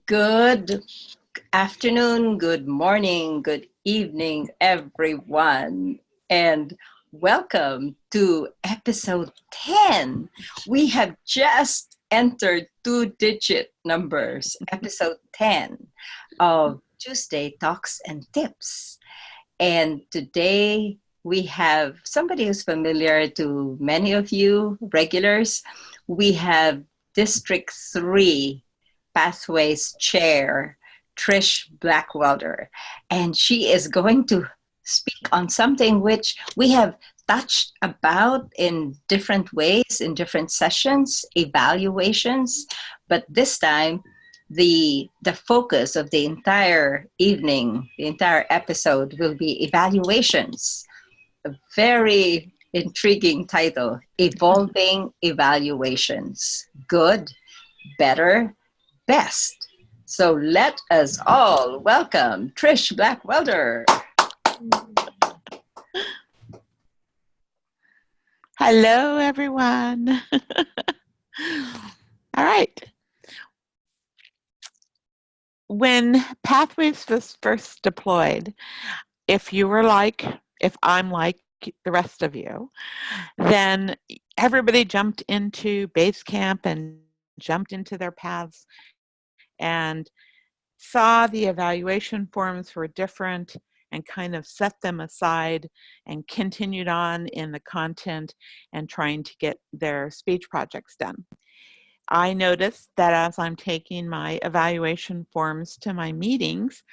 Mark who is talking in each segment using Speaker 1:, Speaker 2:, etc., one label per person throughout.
Speaker 1: Good afternoon, good morning, good evening, everyone, and welcome to episode 10. We have just entered two-digit numbers, episode 10 of Tuesday Talks and Tips. And today we have somebody who's familiar to many of you regulars. We have District 3 Pathways Chair, Trish Blackwelder. And she is going to speak on something which we have touched about in different ways, in different sessions, evaluations. But this time, the focus of the entire evening, the entire episode will be evaluations. A very intriguing title, Evolving Evaluations. Good, better, best. So let us all welcome Trish Blackwelder.
Speaker 2: Hello, everyone. All right. When Pathways was first deployed, if I'm like the rest of you, then everybody jumped into base camp and jumped into their paths and saw the evaluation forms were different and kind of set them aside and continued on in the content and trying to get their speech projects done. I noticed that as I'm taking my evaluation forms to my meetings,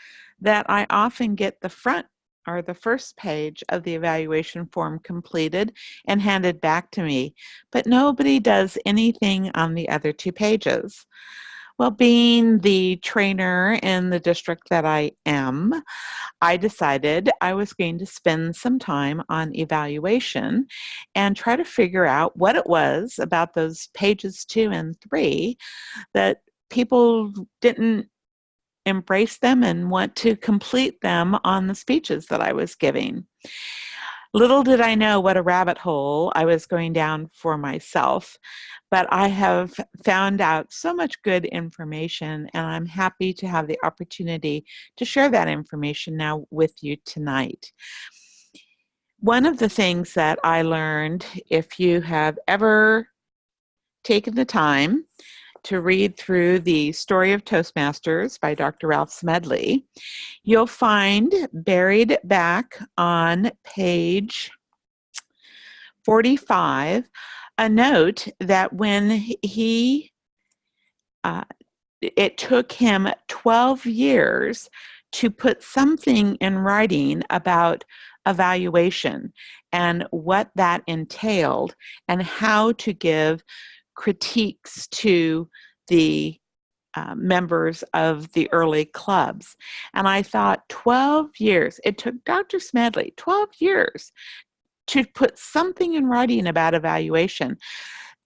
Speaker 2: that I often get the front or the first page of the evaluation form completed and handed back to me, but nobody does anything on the other two pages. Well, being the trainer in the district that I am, I decided I was going to spend some time on evaluation and try to figure out what it was about those pages 2 and 3 that people didn't embrace them and want to complete them on the speeches that I was giving. Little did I know what a rabbit hole I was going down for myself, but I have found out so much good information, and I'm happy to have the opportunity to share that information now with you tonight. One of the things that I learned, if you have ever taken the time to read through the Story of Toastmasters by Dr. Ralph Smedley, you'll find buried back on page 45 a note that when it took him 12 years to put something in writing about evaluation and what that entailed and how to give critiques to the members of the early clubs. And I thought 12 years, it took Dr. Smedley 12 years to put something in writing about evaluation.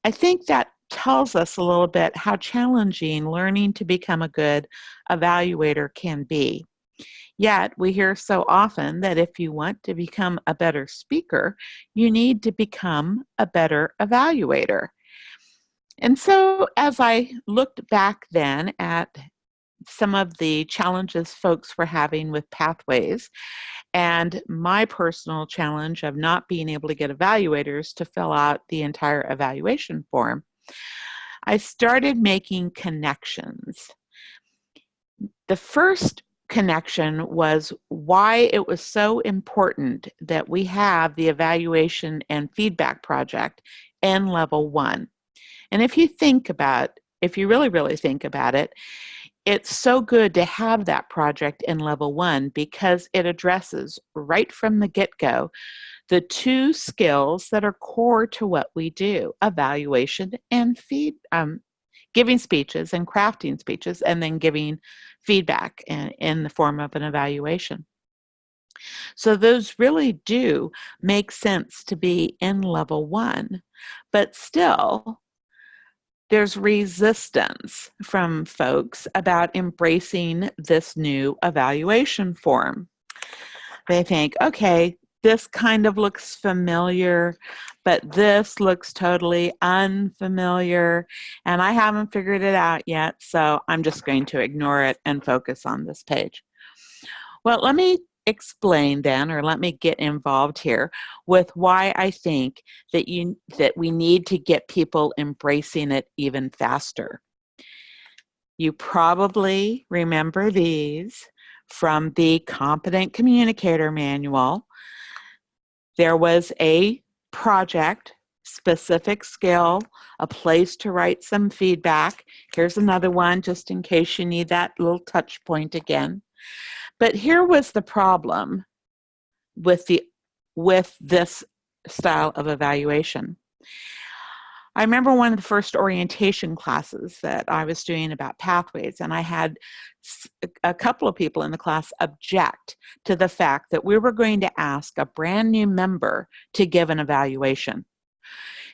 Speaker 2: I think that tells us a little bit how challenging learning to become a good evaluator can be. Yet we hear so often that if you want to become a better speaker, you need to become a better evaluator. And so as I looked back then at some of the challenges folks were having with Pathways and my personal challenge of not being able to get evaluators to fill out the entire evaluation form, I started making connections. The first connection was why it was so important that we have the evaluation and feedback project in level 1. And if you really think about it, it's so good to have that project in level 1 because it addresses right from the get-go the two skills that are core to what we do, evaluation and giving speeches and crafting speeches, and then giving feedback in the form of an evaluation. So those really do make sense to be in level 1, but still, there's resistance from folks about embracing this new evaluation form. They think, okay, this kind of looks familiar, but this looks totally unfamiliar, and I haven't figured it out yet, so I'm just going to ignore it and focus on this page. Well, let me explain then, or let me get involved here with why I think that we need to get people embracing it even faster. You probably remember these from the Competent Communicator Manual. There was a project, specific skill, a place to write some feedback. Here's another one just in case you need that little touch point again. But here was the problem with this style of evaluation. I remember one of the first orientation classes that I was doing about pathways, and I had a couple of people in the class object to the fact that we were going to ask a brand new member to give an evaluation.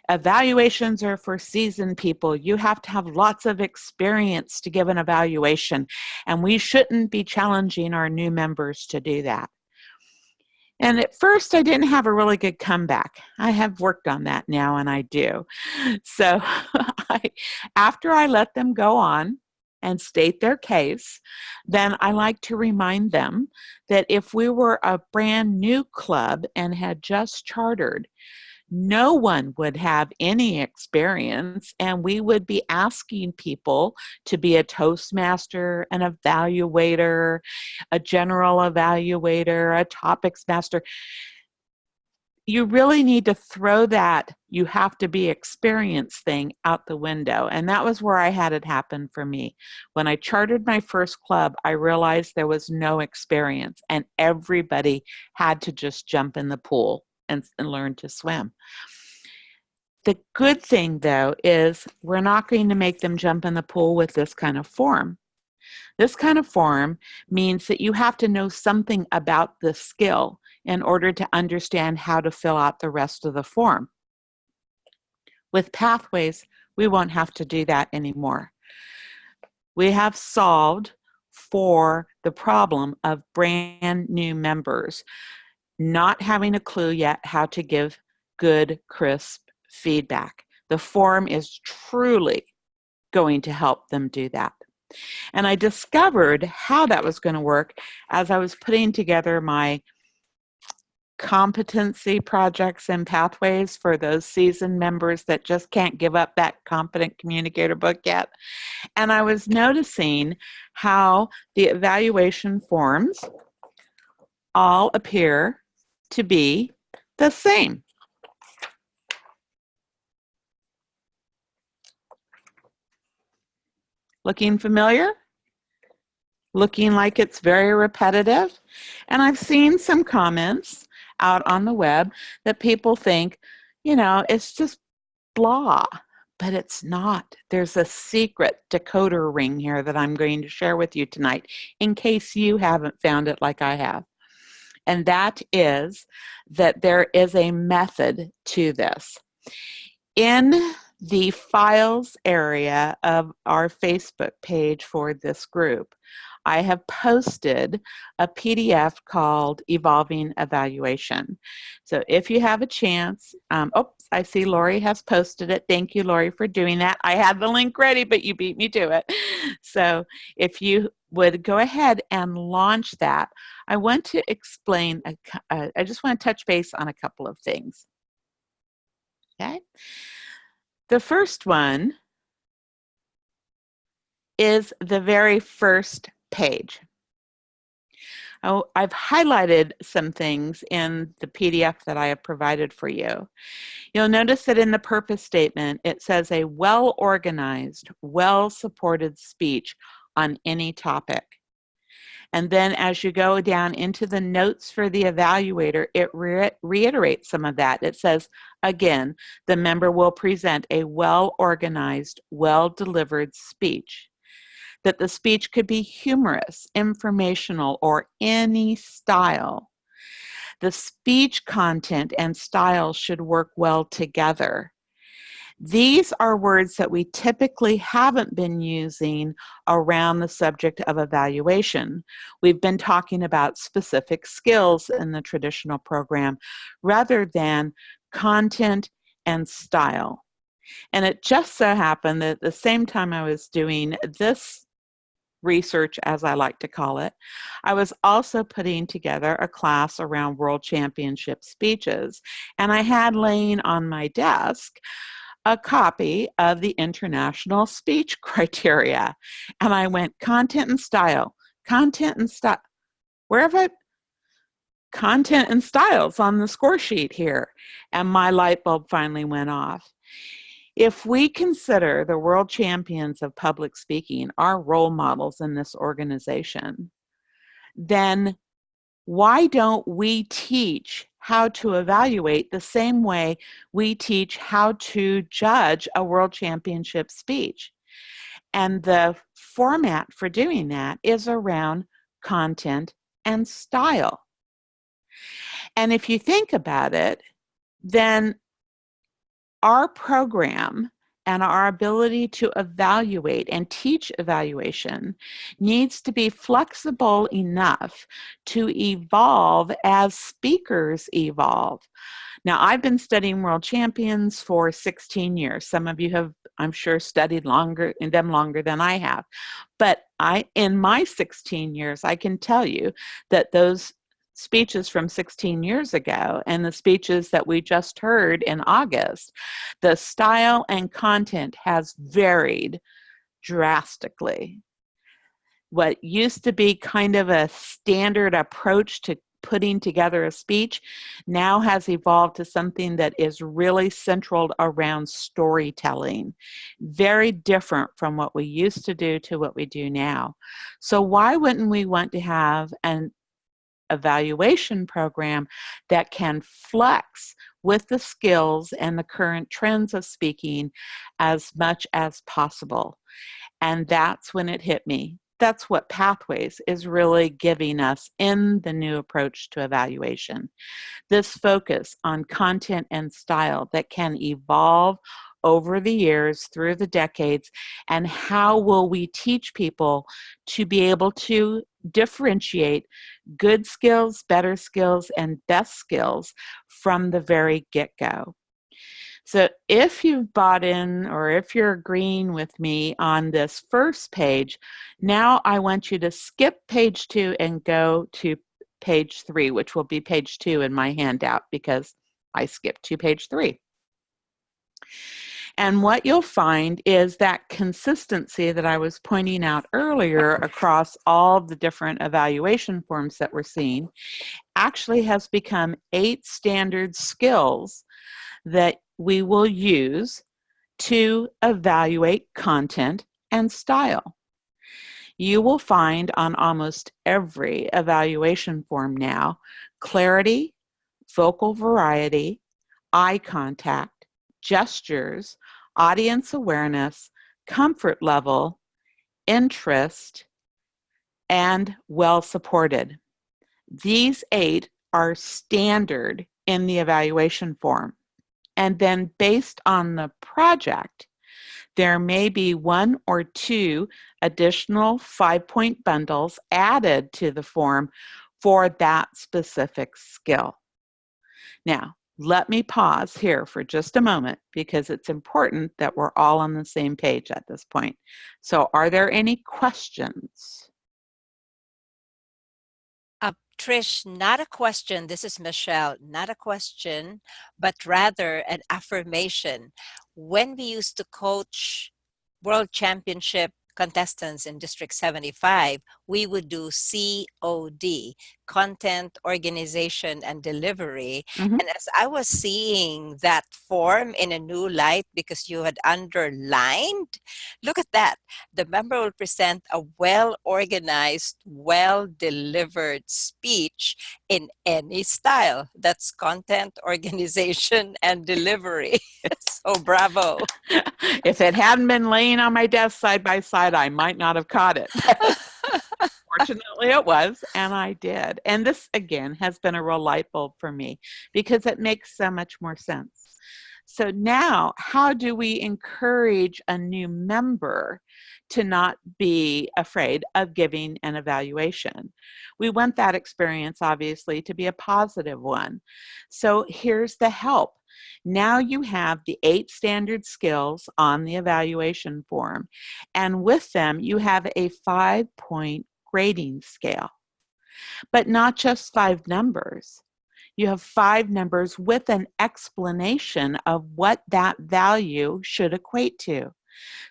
Speaker 2: Evaluations are for seasoned people. You have to have lots of experience to give an evaluation, and we shouldn't be challenging our new members to do that. And at first, I didn't have a really good comeback. I have worked on that now, and I do. So after I let them go on and state their case, then I like to remind them that if we were a brand new club and had just chartered, no one would have any experience, and we would be asking people to be a Toastmaster, an evaluator, a general evaluator, a topics master. You really need to throw that "you have to be experienced" thing out the window. And that was where I had it happen for me. When I chartered my first club, I realized there was no experience, and everybody had to just jump in the pool and learn to swim. The good thing, though, is we're not going to make them jump in the pool with this kind of form. This kind of form means that you have to know something about the skill in order to understand how to fill out the rest of the form. With pathways, we won't have to do that anymore. We have solved for the problem of brand new members not having a clue yet how to give good, crisp feedback. The form is truly going to help them do that. And I discovered how that was going to work as I was putting together my competency projects and pathways for those seasoned members that just can't give up that Competent Communicator book yet. And I was noticing how the evaluation forms all appear to be the same. Looking familiar? Looking like it's very repetitive? And I've seen some comments out on the web that people think, it's just blah, but it's not. There's a secret decoder ring here that I'm going to share with you tonight in case you haven't found it like I have. And that is that there is a method to this. In the files area of our Facebook page for this group, I have posted a PDF called Evolving Evaluation. So if you have a chance, I see Lori has posted it. Thank you, Lori, for doing that. I had the link ready, but you beat me to it. So if you would go ahead and launch that, I want to explain, I just want to touch base on a couple of things. Okay. The first one is the very first page. I've highlighted some things in the PDF that I have provided for you. You'll notice that in the purpose statement, it says a well-organized, well-supported speech on any topic. And then as you go down into the notes for the evaluator, it reiterates some of that. It says, again, the member will present a well-organized, well-delivered speech. That the speech could be humorous, informational, or any style. The speech content and style should work well together. These are words that we typically haven't been using around the subject of evaluation. We've been talking about specific skills in the traditional program rather than content and style. And it just so happened that at the same time I was doing this research, as I like to call it, I was also putting together a class around World Championship speeches. And I had laying on my desk a copy of the International Speech Criteria. And I went, content and style, where have I? Content and styles on the score sheet here. And my light bulb finally went off. If we consider the world champions of public speaking our role models in this organization, then why don't we teach how to evaluate the same way we teach how to judge a world championship speech? And the format for doing that is around content and style. And if you think about it, then our program and our ability to evaluate and teach evaluation needs to be flexible enough to evolve as speakers evolve. Now, I've been studying world champions for 16 years. Some of you have, I'm sure, studied longer than I have. But in my 16 years, I can tell you that those speeches from 16 years ago and the speeches that we just heard in August, the style and content has varied drastically. What used to be kind of a standard approach to putting together a speech now has evolved to something that is really centered around storytelling. Very different from what we used to do to what we do now. So why wouldn't we want to have an evaluation program that can flex with the skills and the current trends of speaking as much as possible? And that's when it hit me. That's what Pathways is really giving us in the new approach to evaluation. This focus on content and style that can evolve over the years, through the decades, and how will we teach people to be able to differentiate good skills, better skills, and best skills from the very get-go. So if you've bought in or if you're agreeing with me on this first page, now I want you to skip page 2 and go to page 3, which will be page 2 in my handout because I skipped to page 3. And what you'll find is that consistency that I was pointing out earlier across all the different evaluation forms that we're seeing actually has become 8 standard skills that we will use to evaluate content and style. You will find on almost every evaluation form now clarity, vocal variety, eye contact, gestures, audience awareness, comfort level, interest, and well supported. These 8 are standard in the evaluation form. And then based on the project, there may be 1 or 2 additional 5-point bundles added to the form for that specific skill. Now, let me pause here for just a moment because it's important that we're all on the same page at this point. So are there any questions?
Speaker 3: Trish, not a question. This is Michelle. Not a question, but rather an affirmation. When we used to coach World Championship contestants in District 75, we would do COD, Content, Organization, and Delivery.
Speaker 2: Mhm.
Speaker 3: And as I was seeing that form in a new light because you had underlined, look at that. The member will present a well-organized, well-delivered speech in any style. That's content, organization, and delivery. So bravo.
Speaker 2: If it hadn't been laying on my desk side by side, I might not have caught it. Fortunately, it was, and I did. And this, again, has been a real light bulb for me because it makes so much more sense. So now, how do we encourage a new member to not be afraid of giving an evaluation? We want that experience, obviously, to be a positive one. So here's the help. Now you have the 8 standard skills on the evaluation form, and with them, you have a 5-point grading scale, but not just 5 numbers. You have 5 numbers with an explanation of what that value should equate to.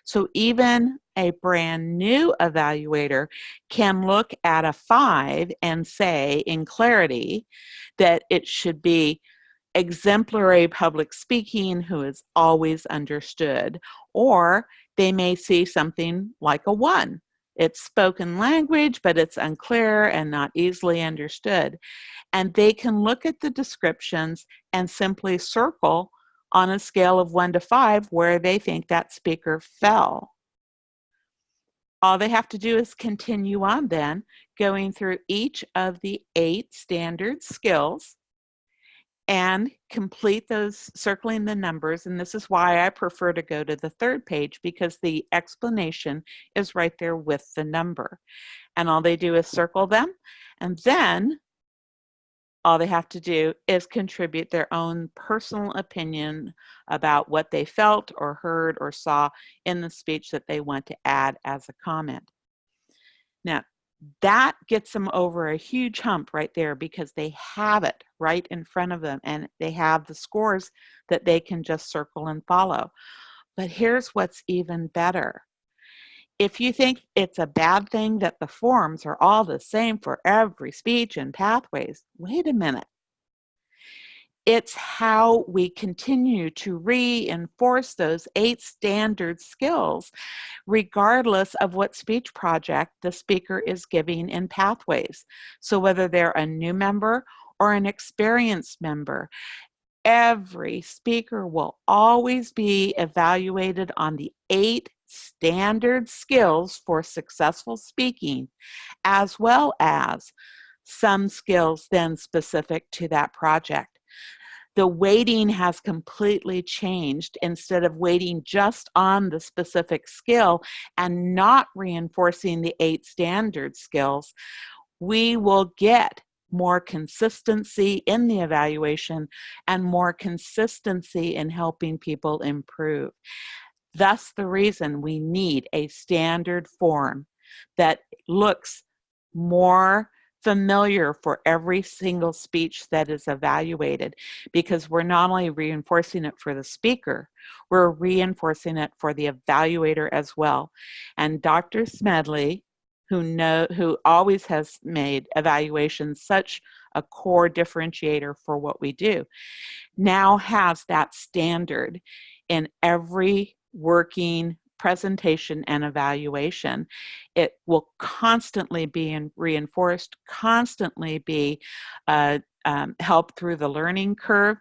Speaker 2: So even a brand new evaluator can look at a 5 and say in clarity that it should be exemplary public speaking who is always understood, or they may see something like a 1. It's spoken language, but it's unclear and not easily understood. And they can look at the descriptions and simply circle on a scale of 1 to 5 where they think that speaker fell. All they have to do is continue on then, going through each of the 8 standard skills and complete those, circling the numbers. And this is why I prefer to go to the 3rd page, because the explanation is right there with the number. And all they do is circle them, and then all they have to do is contribute their own personal opinion about what they felt or heard or saw in the speech that they want to add as a comment. Now, that gets them over a huge hump right there, because they have it right in front of them and they have the scores that they can just circle and follow. But here's what's even better. If you think it's a bad thing that the forms are all the same for every speech and pathways, wait a minute. It's how we continue to reinforce those 8 standard skills, regardless of what speech project the speaker is giving in pathways. So whether they're a new member or an experienced member, every speaker will always be evaluated on the 8 standard skills for successful speaking, as well as some skills then specific to that project. The weighting has completely changed. Instead of weighting just on the specific skill and not reinforcing the 8 standard skills, we will get more consistency in the evaluation and more consistency in helping people improve. Thus, the reason we need a standard form that looks more familiar for every single speech that is evaluated, because we're not only reinforcing it for the speaker, we're reinforcing it for the evaluator as well. And Dr. Smedley, who always has made evaluations such a core differentiator for what we do, now has that standard in every working presentation and evaluation. It will constantly be reinforced, constantly be helped through the learning curve.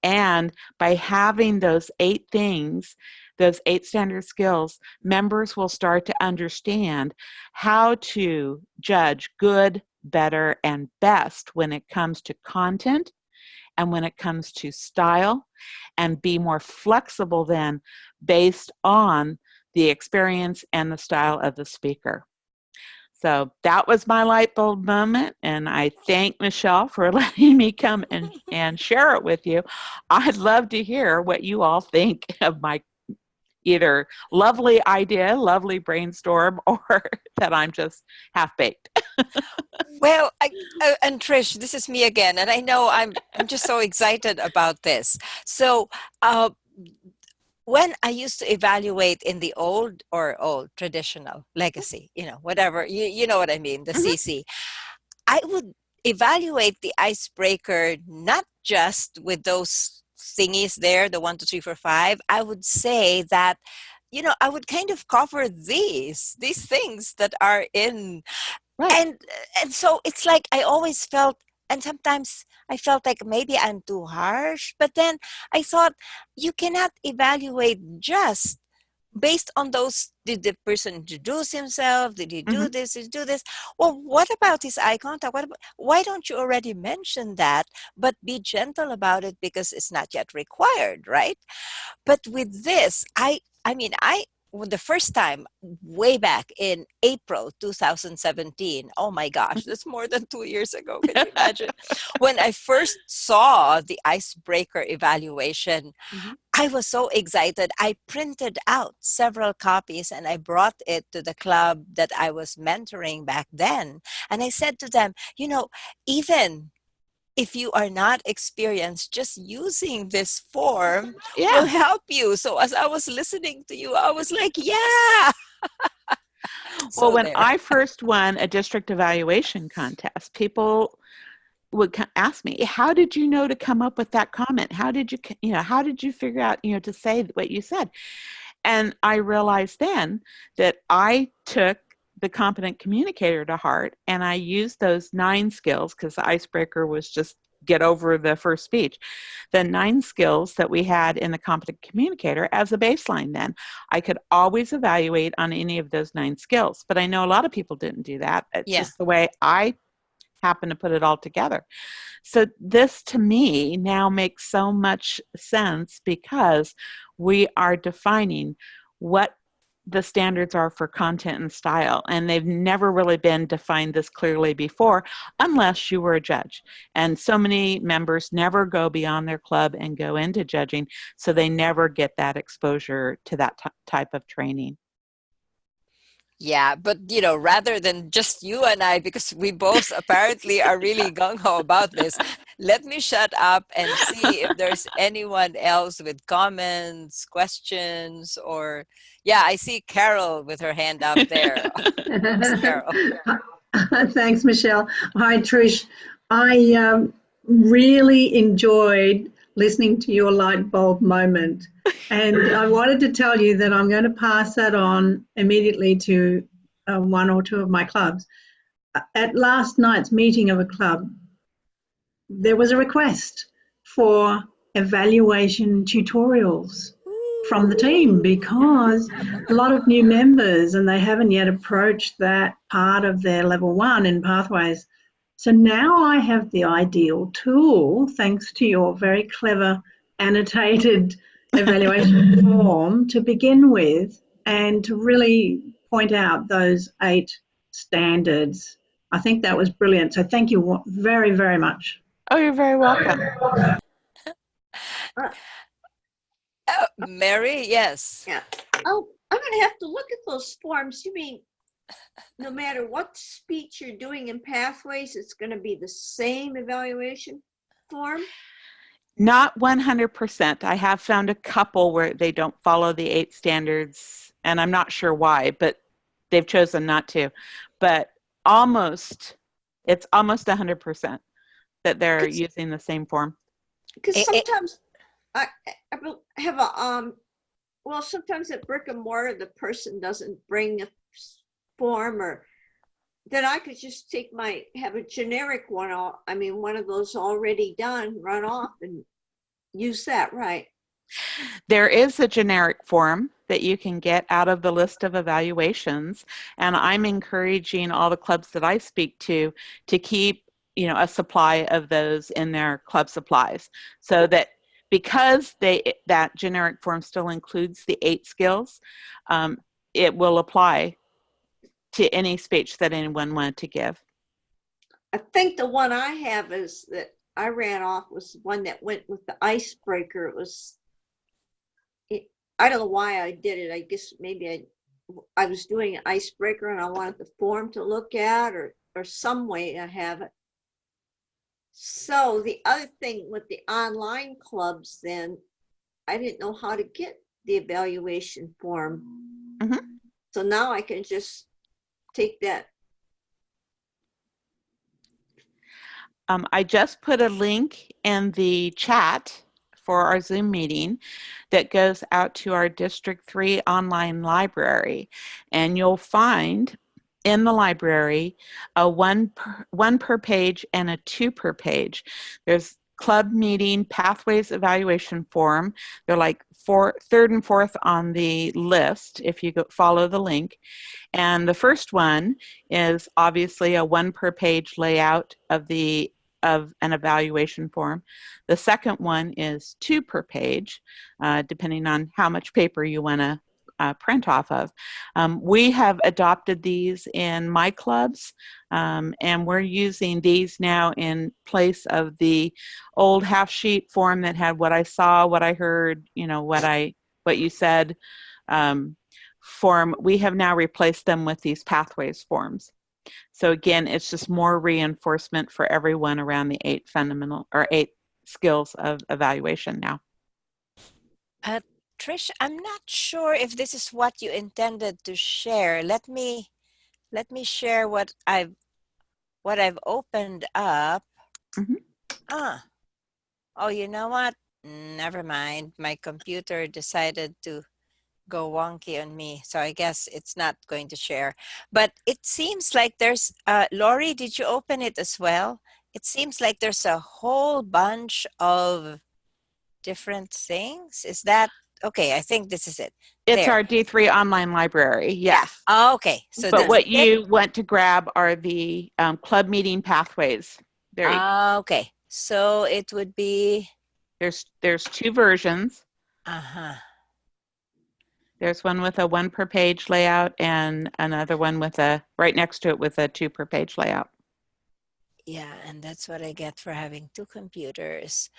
Speaker 2: And by having those 8 things, those 8 standard skills, members will start to understand how to judge good, better, and best when it comes to content and when it comes to style, and be more flexible then based on the experience and the style of the speaker. So that was my light bulb moment, and I thank Michelle for letting me come and share it with you. I'd love to hear what you all think of my either lovely idea, lovely brainstorm, or that I'm just half-baked.
Speaker 3: Well, and Trish, this is me again, and I know I'm just so excited about this. So, when I used to evaluate in the old traditional legacy, whatever you know what I mean, the
Speaker 2: Mhm.
Speaker 3: CC, I would evaluate the icebreaker not just with those thingies there, the 1, 2, 3, 4, 5. I would say that, I would kind of cover these things that are in,
Speaker 2: Right.
Speaker 3: and so it's like I always felt, and sometimes I felt like maybe I'm too harsh, but then I thought you cannot evaluate just based on those, did the person introduce himself? Did he do
Speaker 2: Mhm.
Speaker 3: this? Did he do this? Well, what about his eye contact? Why don't you already mention that, but be gentle about it because it's not yet required, right? But with this, I mean, when the first time way back in April 2017, oh my gosh, that's more than 2 years ago. Can you imagine? When I first saw the icebreaker evaluation,
Speaker 1: Mhm.
Speaker 3: I was so excited. I printed out several copies and I brought it to the club that I was mentoring back then. And I said to them, even if you are not experienced, just using this form will
Speaker 2: Yeah.
Speaker 3: help you. So as I was listening to you, I was like, yeah.
Speaker 2: Well,
Speaker 3: So
Speaker 2: when
Speaker 3: there.
Speaker 2: I first won a district evaluation contest, people would ask me, how did you know to come up with that comment? How did how did you figure out, to say what you said? And I realized then that I took the competent communicator to heart and I used those 9 skills, because the icebreaker was just get over the first speech, the 9 skills that we had in the competent communicator as a baseline. Then I could always evaluate on any of those 9 skills. But I know a lot of people didn't do that. It's
Speaker 3: Yeah.
Speaker 2: just the way I happen to put it all together. So this to me now makes so much sense, because we are defining what the standards are for content and style, and they've never really been defined this clearly before unless you were a judge. And so many members never go beyond their club and go into judging, so they never get that exposure to that type of training.
Speaker 3: Yeah, but rather than just you and I, because we both apparently are really gung ho about this, let me shut up and see if there's anyone else with comments, questions, or yeah, I see Carol with her hand up there. Miss Carol.
Speaker 4: Thanks, Michelle. Hi, Trish. I really enjoyed listening to your light bulb moment. And I wanted to tell you that I'm going to pass that on immediately to 1 or 2 of my clubs. At last night's meeting of a club, there was a request for evaluation tutorials from the team, because a lot of new members and they haven't yet approached that part of their level 1 in pathways. So now I have the ideal tool, thanks to your very clever annotated evaluation form, to begin with, and to really point out those 8 standards. I think that was brilliant. So thank you very, very much.
Speaker 2: Oh, you're very welcome.
Speaker 3: Mary, yes.
Speaker 5: Yeah. Oh, I'm going to have to look at those forms. You mean no matter what speech you're doing in Pathways, it's going to be the same evaluation form?
Speaker 2: Not 100%. I have found a couple where they don't follow the 8 standards, and I'm not sure why, but they've chosen not to. But it's almost 100% that they're using the same form.
Speaker 5: Because sometimes I have a well, sometimes at brick and mortar the person doesn't bring a form, or then I could just have a generic one. One of those already done, run off and use that, right?
Speaker 2: There is a generic form that you can get out of the list of evaluations, and I'm encouraging all the clubs that I speak to keep a supply of those in their club supplies, so that because that generic form still includes the 8 skills, it will apply to any speech that anyone wanted to give.
Speaker 5: I think the one I have is that I ran off was one that went with the icebreaker. I don't know why I did it. I guess maybe I was doing an icebreaker and I wanted the form to look at, or some way to have it. So the other thing with the online clubs, then I didn't know how to get the evaluation form.
Speaker 2: Mm-hmm.
Speaker 5: So now I can just take that.
Speaker 2: I just put a link in the chat for our Zoom meeting that goes out to our District 3 online library. And you'll find in the library a one per page and a 2 per page. There's club meeting pathways evaluation form. They're like third and fourth on the list if you follow the link. And the first one is obviously a 1 per page layout of an evaluation form. The second one is 2 per page, depending on how much paper you want to print off of. We have adopted these in my clubs, and we're using these now in place of the old half sheet form that had what I saw, what I heard, what you said form. We have now replaced them with these pathways forms. So again, it's just more reinforcement for everyone around the 8 skills of evaluation now.
Speaker 3: Trish, I'm not sure if this is what you intended to share. Let me share what I've opened up.
Speaker 2: Mm-hmm.
Speaker 3: Oh, you know what? Never mind. My computer decided to go wonky on me, so I guess it's not going to share. But it seems like there's Lori, did you open it as well? It seems like there's a whole bunch of different things. Is that okay? I think this is it.
Speaker 2: It's
Speaker 3: There.
Speaker 2: our D3 online library, yes.
Speaker 3: Yeah. Oh, okay. So
Speaker 2: but what you want to grab are the club meeting pathways. There you go.
Speaker 3: Okay. So it would be...
Speaker 2: There's 2 versions.
Speaker 3: Uh-huh.
Speaker 2: There's one with a 1 per page layout and another one with right next to it with a 2 per page layout.
Speaker 3: Yeah, and that's what I get for having 2 computers.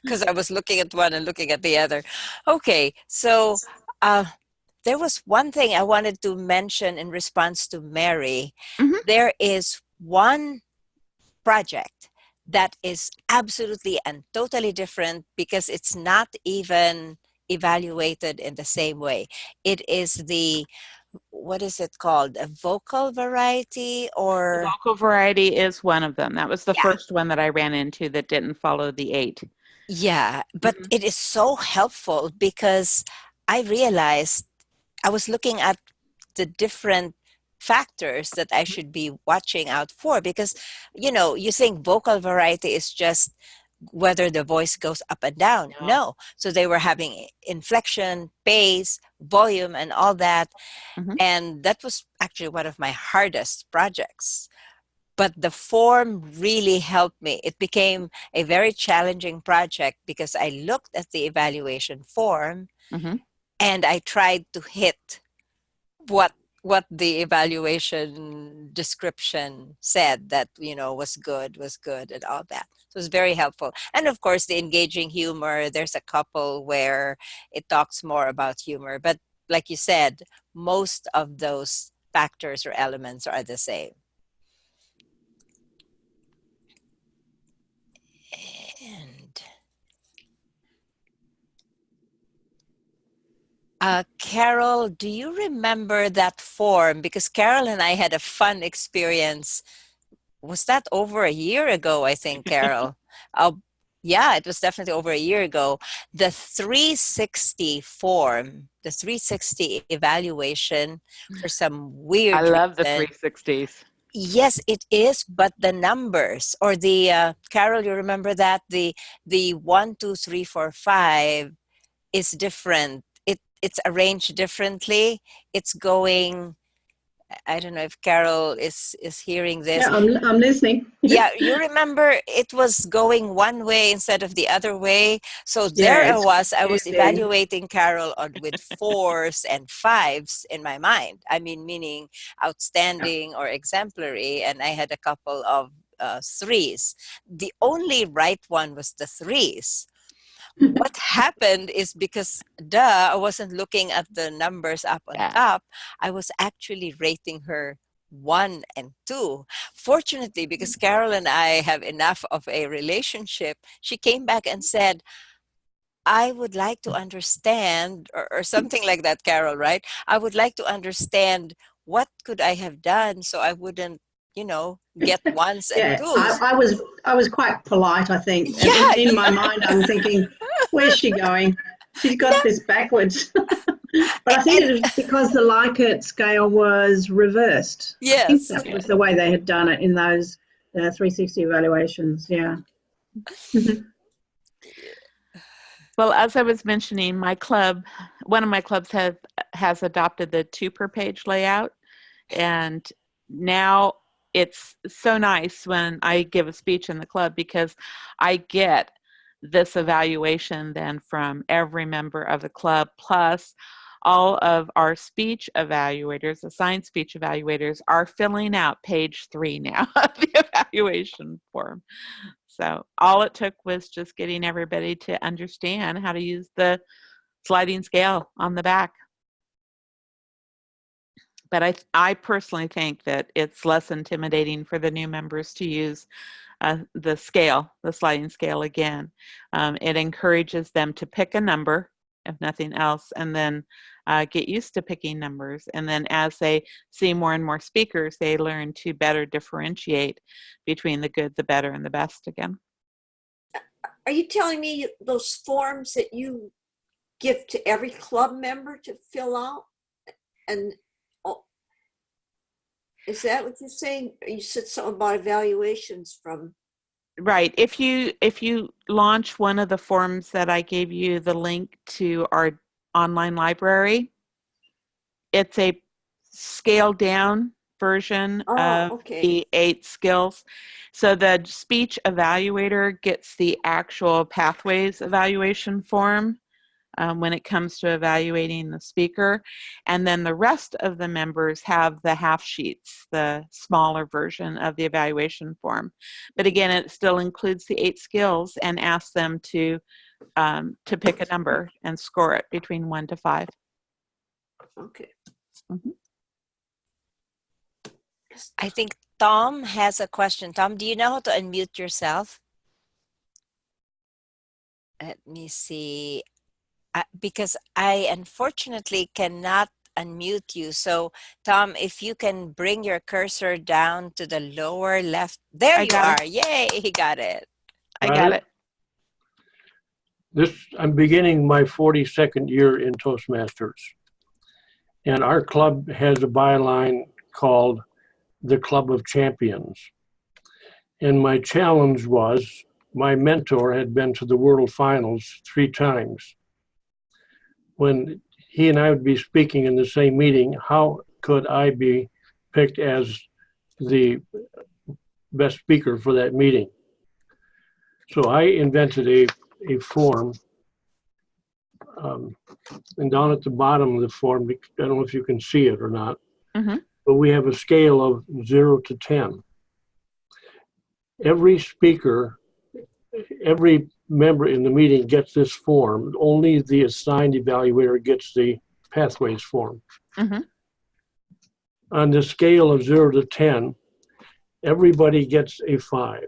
Speaker 3: Because I was looking at one and looking at the other. Okay, so there was one thing I wanted to mention in response to Mary.
Speaker 2: Mm-hmm.
Speaker 3: There is one project that is absolutely and totally different because it's not even evaluated in the same way. It is what is it called? A vocal variety or...
Speaker 2: The vocal variety is one of them. That was the first one that I ran into that didn't follow the 8.
Speaker 3: Yeah, but it is so helpful because I realized I was looking at the different factors that I should be watching out for because, you think vocal variety is just whether the voice goes up and down. No. So they were having inflection, pace, volume, and all that.
Speaker 2: Mm-hmm.
Speaker 3: And that was actually one of my hardest projects. But the form really helped me. It became a very challenging project because I looked at the evaluation form and I tried to hit what the evaluation description said that, was good and all that. So it was very helpful. And of course, the engaging humor, there's a couple where it talks more about humor. But like you said, most of those factors or elements are the same. And Carol, do you remember that form? Because Carol and I had a fun experience. Was that over a year ago, I think, Carol? Yeah, it was definitely over a year ago. The 360 form, the 360 evaluation for some weird
Speaker 2: reason. I love the
Speaker 3: 360s. Yes, it is, but the numbers or the Carol, you remember that the 1, 2, 3, 4, 5 is different. It's arranged differently. It's going. I don't know if Carol is hearing this.
Speaker 4: Yeah, I'm listening.
Speaker 3: Yeah, you remember it was going one way instead of the other way. So there I was evaluating Carol with 4s and 5s in my mind. I mean, meaning outstanding or exemplary. And I had a couple of 3s. The only right one was the 3s. What happened is because, I wasn't looking at the numbers up on top. I was actually rating her 1 and 2. Fortunately, because Carol and I have enough of a relationship, she came back and said, I would like to understand, or something like that, Carol, right? I would like to understand what could I have done so I wouldn't, get 1s and 2s.
Speaker 4: I was quite polite, I think. Yeah, in my mind, I'm thinking, where's she going? She's got this backwards. But I think it was because the Likert scale was reversed.
Speaker 3: Yes.
Speaker 4: I think that was the way they had done it in those 360 evaluations. Yeah.
Speaker 2: Well, as I was mentioning, my club, one of my clubs has adopted the 2 per page layout, and now it's so nice when I give a speech in the club because I get this evaluation then from every member of the club, plus all of our speech evaluators, assigned speech evaluators, are filling out page 3 now of the evaluation form. So all it took was just getting everybody to understand how to use the sliding scale on the back. But I personally think that it's less intimidating for the new members to use the sliding scale again. It encourages them to pick a number, if nothing else, and then get used to picking numbers. And then as they see more and more speakers, they learn to better differentiate between the good, the better, and the best again.
Speaker 5: Are you telling me those forms that you give to every club member to fill out? And is that what you're saying? You said something about evaluations from.
Speaker 2: Right. If you launch one of the forms that I gave you the link to our online library, it's a scaled down version of the 8 skills. So the speech evaluator gets the actual pathways evaluation form when it comes to evaluating the speaker. And then the rest of the members have the half sheets, the smaller version of the evaluation form. But again, it still includes the 8 skills and asks them to pick a number and score it between 1 to 5.
Speaker 5: Okay.
Speaker 2: Mm-hmm.
Speaker 3: I think Tom has a question. Tom, do you know how to unmute yourself? Let me see. Because I unfortunately cannot unmute you. So, Tom, if you can bring your cursor down to the lower left. There you are. Yay, he got it.
Speaker 2: I got it.
Speaker 6: I'm beginning my 42nd year in Toastmasters. And our club has a byline called the Club of Champions. And my challenge was, my mentor had been to the World Finals 3 times. When he and I would be speaking in the same meeting, how could I be picked as the best speaker for that meeting? So I invented a form, and down at the bottom of the form, I don't know if you can see it or not, but we have a scale of 0 to 10. Every speaker, every member in the meeting gets this form. Only the assigned evaluator gets the pathways form. On the scale of 0 to 10, everybody gets a 5.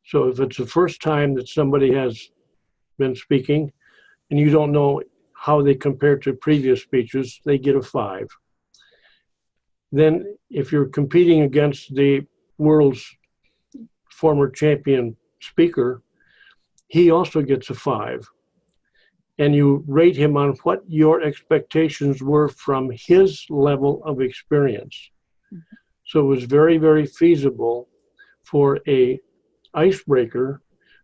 Speaker 6: So if it's the first time that somebody has been speaking and you don't know how they compare to previous speeches, they get a 5. Then if you're competing against the world's former champion speaker, he also gets a 5. And you rate him on what your expectations were from his level of experience. So it was very, very feasible for a icebreaker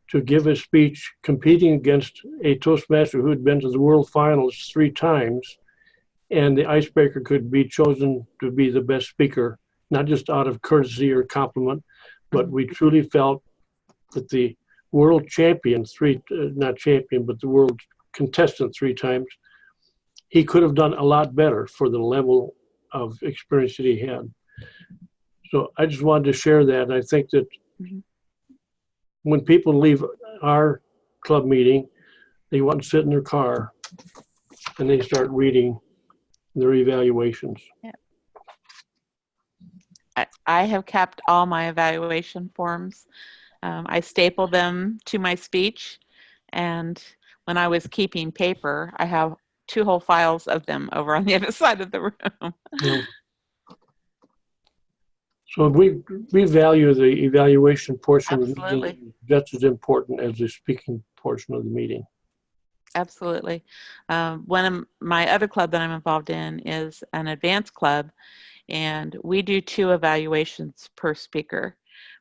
Speaker 6: to give a speech competing against a Toastmaster who had been to the World Finals 3 times, and the icebreaker could be chosen to be the best speaker, not just out of courtesy or compliment, but we truly felt that the world champion, not champion, but the world contestant 3 times, he could have done a lot better for the level of experience that he had. So I just wanted to share that. And I think that when people leave our club meeting, they want to sit in their car and they start reading their evaluations.
Speaker 2: Yeah. I have kept all my evaluation forms. I staple them to my speech, and when I was keeping paper, I have 2 whole files of them over on the other side of the room.
Speaker 6: Yeah. So we value the evaluation portion of the meeting just as important as the speaking portion of the meeting.
Speaker 2: Absolutely. One of my other club that I'm involved in is an advanced club, and we do 2 evaluations per speaker.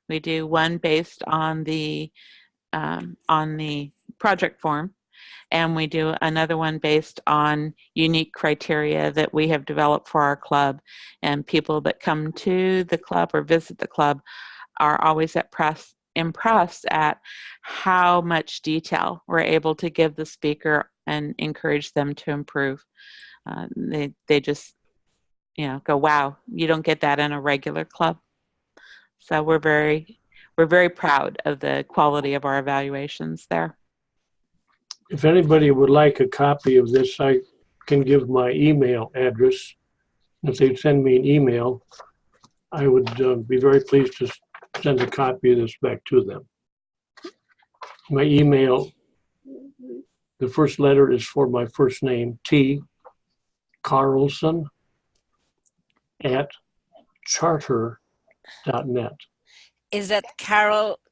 Speaker 2: We do one based on the on the project form. And we do another one based on unique criteria that we have developed for our club. And people that come to the club or visit the club are always impressed at how much detail we're able to give the speaker and encourage them to improve. They just, go, wow, you don't get that in a regular club. So we're very proud of the quality of our evaluations there.
Speaker 6: If anybody would like a copy of this, I can give my email address. If they'd send me an email, I would be very pleased to send a copy of this back to them. My email, the first letter is for my first name, T. Carlson @charter.net.
Speaker 3: Is that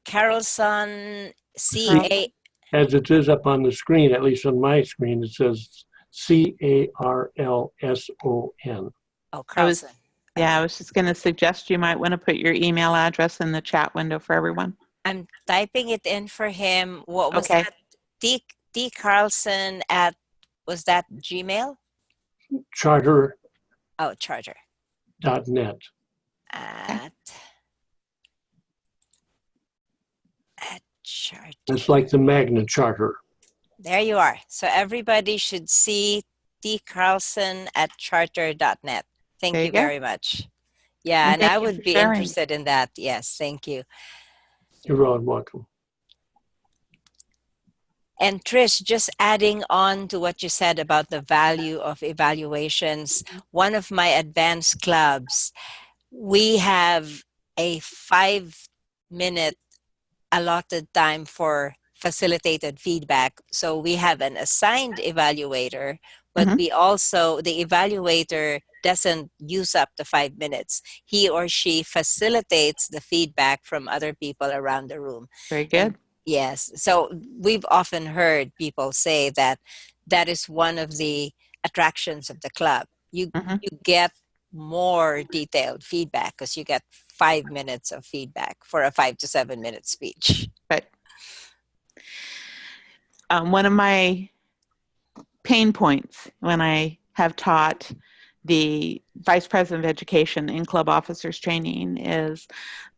Speaker 3: Carlson, C-A?
Speaker 6: As it is up on the screen, at least on my screen, it says CARLSON.
Speaker 3: Oh, Carlson.
Speaker 2: I was just going to suggest you might want to put your email address in the chat window for everyone.
Speaker 3: I'm typing it in for him. What was
Speaker 2: Okay.
Speaker 3: that? D Carlson at, was that Gmail?
Speaker 6: Charter.
Speaker 3: Oh, Charter.
Speaker 6: .net.
Speaker 3: At Charter.
Speaker 6: It's like the Magna Charter.
Speaker 3: There you are. So everybody should see dcarlson at charter.net. Thank you very much. Yeah, and I would be interested in that. Yes, thank you.
Speaker 6: You're all welcome.
Speaker 3: And Trish, just adding on to what you said about the value of evaluations, one of my advanced clubs, we have a 5-minute allotted time for facilitated feedback. So we have an assigned evaluator, but we also, the evaluator doesn't use up the 5 minutes. He or she facilitates the feedback from other people around the room.
Speaker 2: Very good.
Speaker 3: Yes. So we've often heard people say that that is one of the attractions of the club. You get more detailed feedback because you get 5 minutes of feedback for a 5 to 7 minute speech.
Speaker 2: Right. One of my pain points when I have taught the Vice President of Education in Club Officers Training is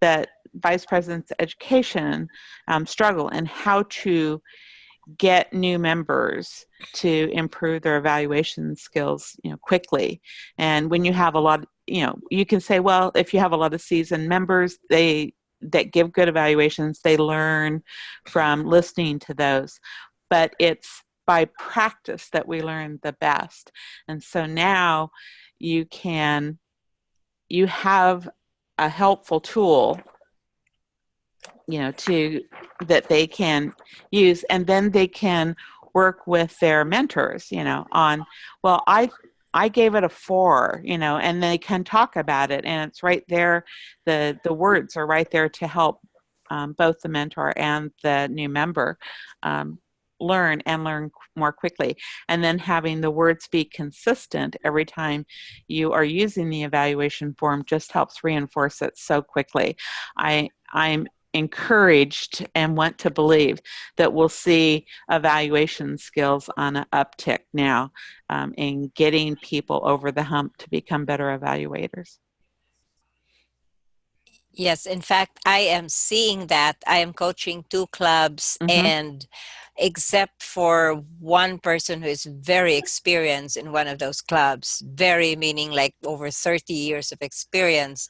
Speaker 2: that Vice Presidents of Education struggle in how to get new members to improve their evaluation skills, quickly. And when you have a lot, you can say, well, if you have a lot of seasoned members, that give good evaluations, they learn from listening to those. But it's by practice that we learn the best. And so now you have a helpful tool, that they can use, and then they can work with their mentors, on, well, I gave it a 4, and they can talk about it, and it's right there. The words are right there to help both the mentor and the new member learn more quickly. And then having the words be consistent every time you are using the evaluation form just helps reinforce it so quickly. I'm encouraged and want to believe that we'll see evaluation skills on an uptick now in getting people over the hump to become better evaluators.
Speaker 3: Yes, in fact, I am seeing that. I am coaching 2 clubs, and except for one person who is very experienced in one of those clubs, very meaning like over 30 years of experience,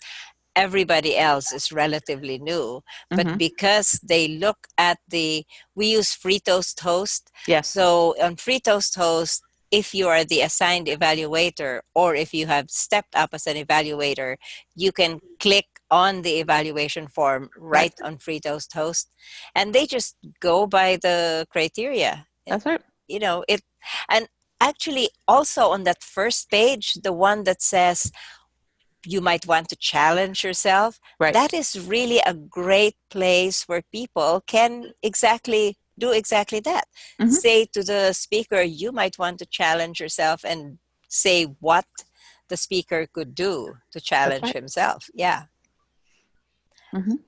Speaker 3: everybody else is relatively new. But because they look at we use Free Toast Host.
Speaker 2: Yes.
Speaker 3: So on Free Toast Host, if you are the assigned evaluator, or if you have stepped up as an evaluator, you can click on the evaluation form right on Free Toast Host, and they just go by the criteria.
Speaker 2: That's right.
Speaker 3: And actually also on that first page, the one that says you might want to challenge yourself, that is really a great place where people can do exactly that. Say to the speaker, you might want to challenge yourself, and say what the speaker could do to challenge himself. Yeah.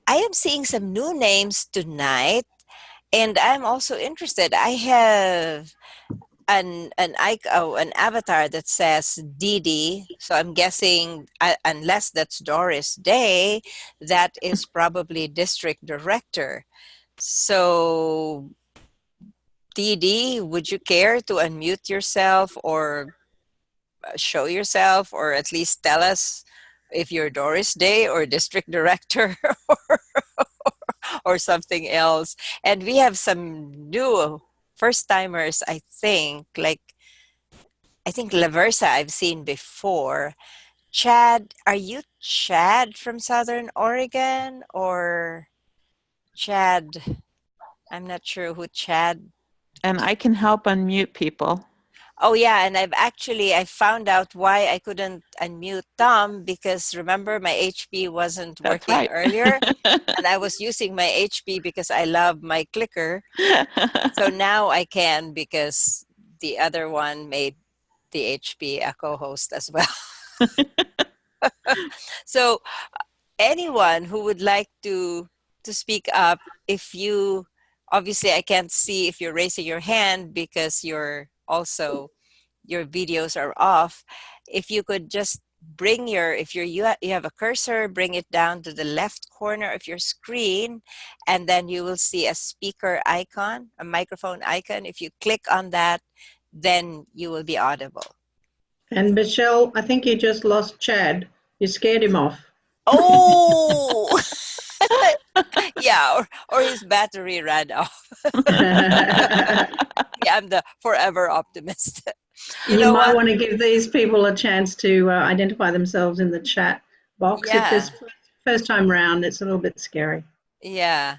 Speaker 3: I am seeing some new names tonight, And I'm also interested. I have an avatar that says Didi. So I'm guessing, unless that's Doris Day, that is probably district director. So Didi, would you care to unmute yourself or show yourself, or at least tell us if you're Doris Day or district director or something else? And we have some new first timers, I think, like I think Laversa I've seen before. Chad, are you Chad from Southern Oregon or Chad? I'm not sure who Chad.
Speaker 2: And I can help unmute people.
Speaker 3: Oh yeah, and I found out why I couldn't unmute Tom, because remember my HP wasn't
Speaker 2: That's
Speaker 3: working
Speaker 2: right.
Speaker 3: earlier, and I was using my HP because I love my clicker. So now I can, because the other one made the HP a co-host as well. So anyone who would like to speak up, if you, obviously I can't see if you're raising your hand because you're also, your videos are off. If you could just bring your, if you have a cursor, bring it down to the left corner of your screen, and then you will see a speaker icon, a microphone icon. If you click on that, then you will be audible.
Speaker 4: And Michelle, I think you just lost Chad. You scared him off.
Speaker 3: Oh, yeah, or his battery ran off. Yeah, I'm the forever optimist.
Speaker 4: You
Speaker 3: know
Speaker 4: might
Speaker 3: what?
Speaker 4: want to give these people a chance to identify themselves in the chat box. If
Speaker 3: Yeah,
Speaker 4: this first time round, it's a little bit scary.
Speaker 3: yeah.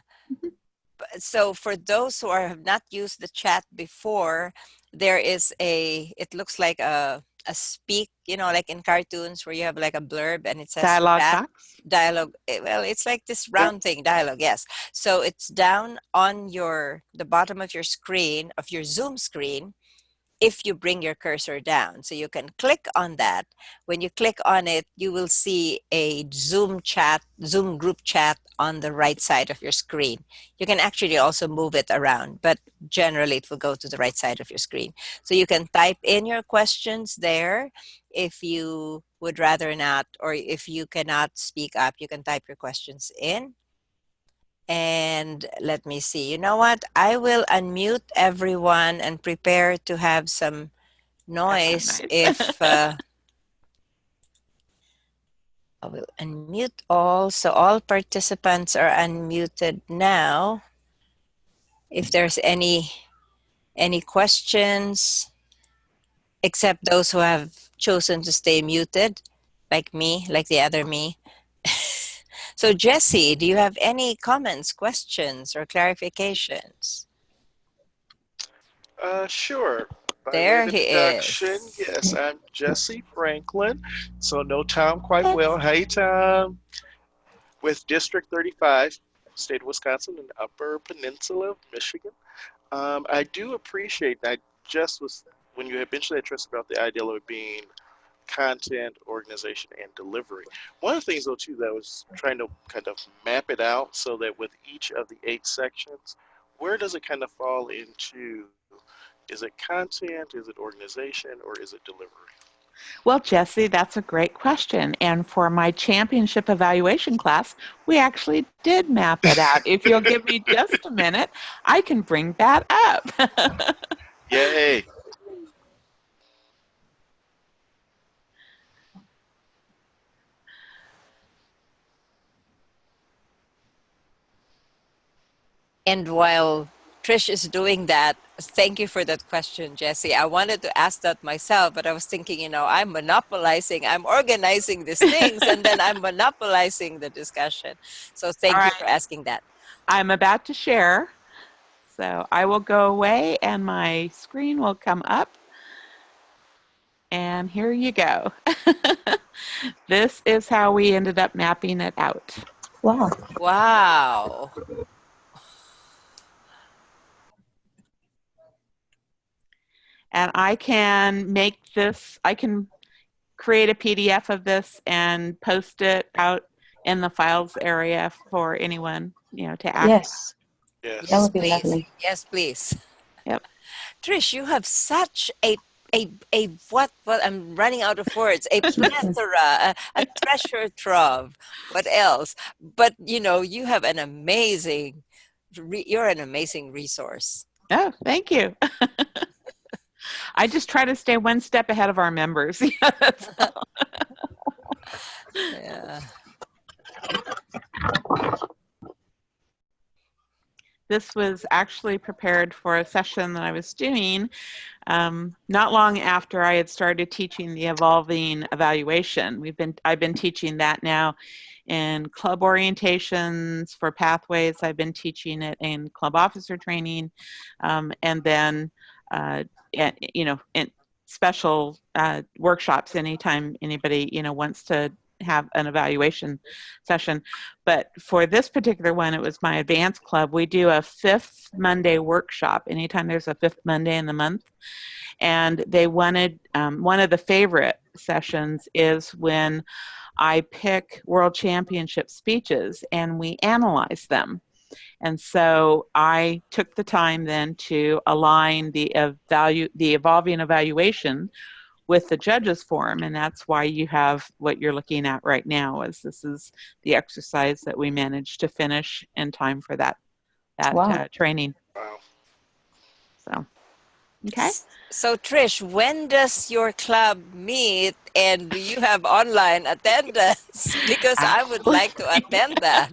Speaker 3: So for those who have not used the chat before, there is it looks like a speak, like in cartoons where you have like a blurb and it says
Speaker 2: Dialogue
Speaker 3: chat.
Speaker 2: box.
Speaker 3: Dialogue. Well, it's like this round thing, dialogue, yes. So it's down on the bottom of your screen, of your Zoom screen, if you bring your cursor down. So you can click on that. When you click on it, you will see a Zoom group chat on the right side of your screen. You can actually also move it around, but generally it will go to the right side of your screen. So you can type in your questions there. If you would rather not, or if you cannot speak up, you can type your questions in. And let me see. You know what? I will unmute everyone and prepare to have some noise
Speaker 2: Nice.
Speaker 3: if I will unmute all. So all participants are unmuted now. If there's any questions, except those who have chosen to stay muted, like me, like the other me. So Jesse, do you have any comments, questions, or clarifications?
Speaker 7: Sure. By way
Speaker 3: There
Speaker 7: of
Speaker 3: he
Speaker 7: introduction,
Speaker 3: is.
Speaker 7: yes, I'm Jesse Franklin. So know Tom quite well. Hey, Tom. With District 35, state of Wisconsin, and Upper Peninsula of Michigan. I do appreciate that. Just was when you had mentioned that, Trish, about the ideal of it being content, organization, and delivery. One of the things, though, too, that I was trying to kind of map it out so that with each of the 8 sections, where does it kind of fall into? Is it content? Is it organization? Or is it delivery?
Speaker 2: Well, Jesse, that's a great question. And for my championship evaluation class, we actually did map it out. If you'll give me just a minute, I can bring that up.
Speaker 7: Yay.
Speaker 3: And while Trish is doing that, thank you for that question, Jesse. I wanted to ask that myself, but I was thinking, I'm organizing these things, and then I'm monopolizing the discussion. So
Speaker 2: All
Speaker 3: thank you
Speaker 2: right.
Speaker 3: for asking that.
Speaker 2: I'm about to share. So I will go away and my screen will come up. And here you go. This is how we ended up mapping it out.
Speaker 8: Wow.
Speaker 3: Wow.
Speaker 2: And I can make this, I can create a PDF of this and post it out in the files area for anyone, to access.
Speaker 8: Yes.
Speaker 7: Yes.
Speaker 1: That
Speaker 3: Yes,
Speaker 1: would be
Speaker 3: please.
Speaker 1: lovely.
Speaker 3: Yes, please.
Speaker 2: Yep.
Speaker 3: Trish, you have such a what I'm running out of words, a plethora, a treasure trove. What else? But you have an amazing you're an amazing resource.
Speaker 2: Oh, thank you. I just try to stay one step ahead of our members. Yeah, that's all.
Speaker 3: Yeah.
Speaker 2: This was actually prepared for a session that I was doing not long after I had started teaching the evolving evaluation. I've been teaching that now in club orientations for pathways. I've been teaching it in club officer training, and then in special workshops anytime anybody wants to have an evaluation session. But for this particular one, it was my advanced club. We do a fifth Monday workshop anytime there's a fifth Monday in the month. And they wanted, one of the favorite sessions is when I pick world championship speeches and we analyze them. And so I took the time then to align the evolving evaluation with the judges forum, and that's why you have what you're looking at right now. This is the exercise that we managed to finish in time for that
Speaker 1: Wow.
Speaker 2: training.
Speaker 7: Wow.
Speaker 2: So, okay.
Speaker 3: So Trish, when does your club meet, and do you have online attendance? Because I would like to attend that.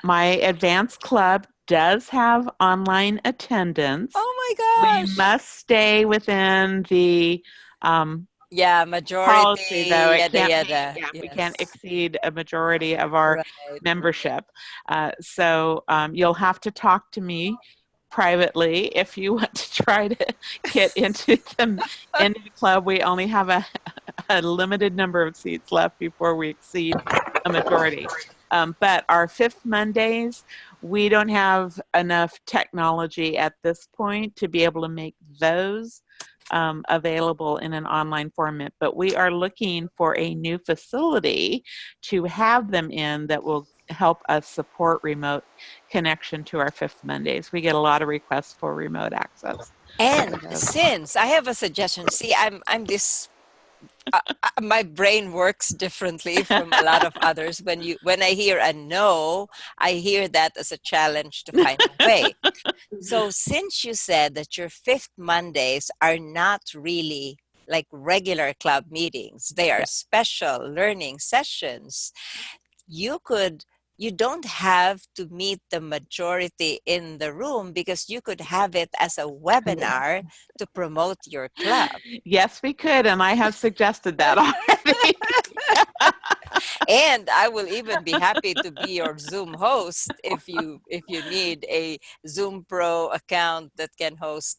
Speaker 2: My advanced club does have online attendance.
Speaker 3: Oh my
Speaker 2: We
Speaker 3: gosh.
Speaker 2: must stay within the
Speaker 3: Yeah,
Speaker 2: policy, though.
Speaker 3: majority,
Speaker 2: It
Speaker 3: yada
Speaker 2: can't be,
Speaker 3: yada.
Speaker 2: yeah, we can't
Speaker 3: Yes.
Speaker 2: exceed a majority of our
Speaker 3: Right.
Speaker 2: membership. So you'll have to talk to me privately if you want to try to get into the club. We only have a limited number of seats left before we exceed a majority. But our fifth Mondays, we don't have enough technology at this point to be able to make those available in an online format. But we are looking for a new facility to have them in that will help us support remote connection to our fifth Mondays. We get a lot of requests for remote access.
Speaker 3: And
Speaker 2: So,
Speaker 3: since I have a suggestion, see, I'm this. My brain works differently from a lot of others. When I hear a no, I hear that as a challenge to find a way. So since you said that your fifth Mondays are not really like regular club meetings, they are
Speaker 2: yeah.
Speaker 3: special learning sessions, you don't have to meet the majority in the room, because you could have it as a webinar to promote your club.
Speaker 2: Yes, we could, and I have suggested that already.
Speaker 3: And I will even be happy to be your Zoom host if you need a Zoom Pro account that can host